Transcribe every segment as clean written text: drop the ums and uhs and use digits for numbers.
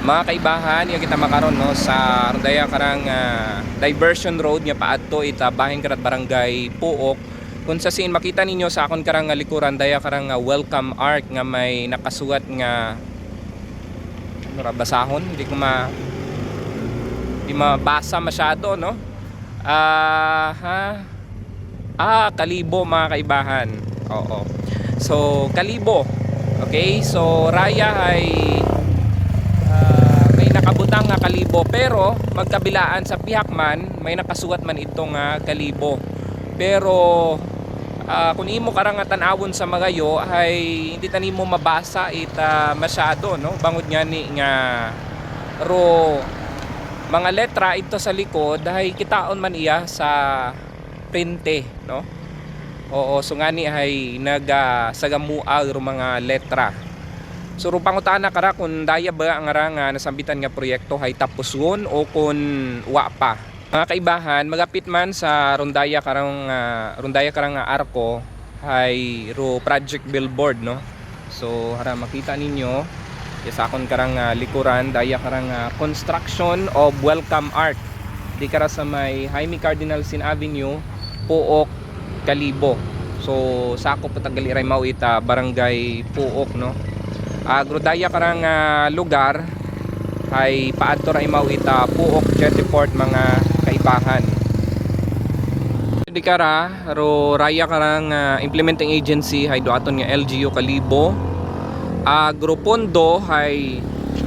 Mga kaibahan, yung kita makaron no sa Ardaya karang diversion road nga paadto ita bahin karat barangay Puok. Kung sa sin makita ninyo sa akon karang likuran daya karang welcome arc nga may nakasulat nga ano ra basahon, di mabasa masyado no. Kalibo mga kaibahan. Oo. So Kalibo. Okay? So Raya ay may nakabutang nga Kalibo pero magkabilaan sa pihak man may nakasuwat man itong Kalibo. Pero kung imo karang tan-awon sa magayo ay hindi tani mo mabasa ita masyado no. Bangod nga ni nga ro mga letra ito sa likod ay kitaon man iya sa printe no. Oo, so nga ni ay sagamuag ro mga letra. So ro pangutana kara kung daya ba ang nga nasambitan nga proyekto hay tapos won o kung wa pa. Mga kaibahan, magapit man sa rondaya karang arko hay ro project billboard no. So hara makita ninyo sa akon karang likuran daya karang construction of welcome art di kara sa may Jaime Cardinal Sin Avenue, Puok, Kalibo. So sakop patagaliray mao ita barangay Puok no. Agrodaya karang lugar ay paadto ra mao ita Puok Jettyport mga kaibahan. Di kara ro raya karang implementing agency hay doaton nga LGU Kalibo. Agropondo ay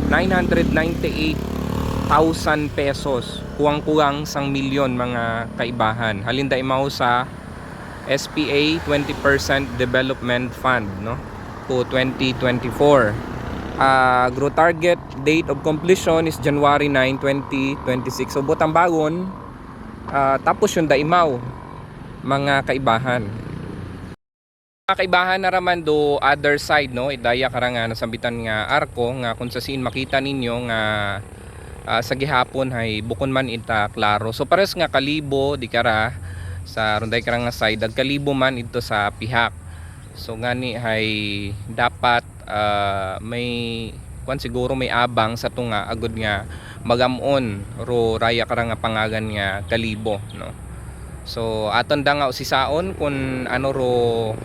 998,000 pesos, kuwang-kuwang 1,000,000 mga kaibahan. Halinda imaw sa SPA 20% Development Fund no to 2024. Agro target date of completion is January 9, 2026. So butang bagon tapos yung daimaw mga kaibahan. Mga kaibahan na raman do other side no, idaya karang nasambitan nga arko nga kung sa siin makita ninyo nga sa gihapon hay bukon man ita klaro. So pares nga Kalibo di kara sa ronday karang nga side ag Kalibo man ito sa pihak. So ngani hay dapat may siguro may abang sa tunga agud nga magamon ro raya karang nga pangagan nga Kalibo no. So aton da nga usisaon kung ano ro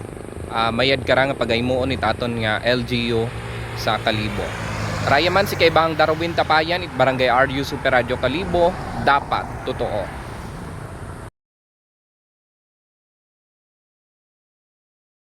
mayad karang pagaymoon itaton nga LGU sa Kalibo. Raya man si kaibang Darwin Tapayan it barangay RU Super Radio Kalibo, dapat totoo.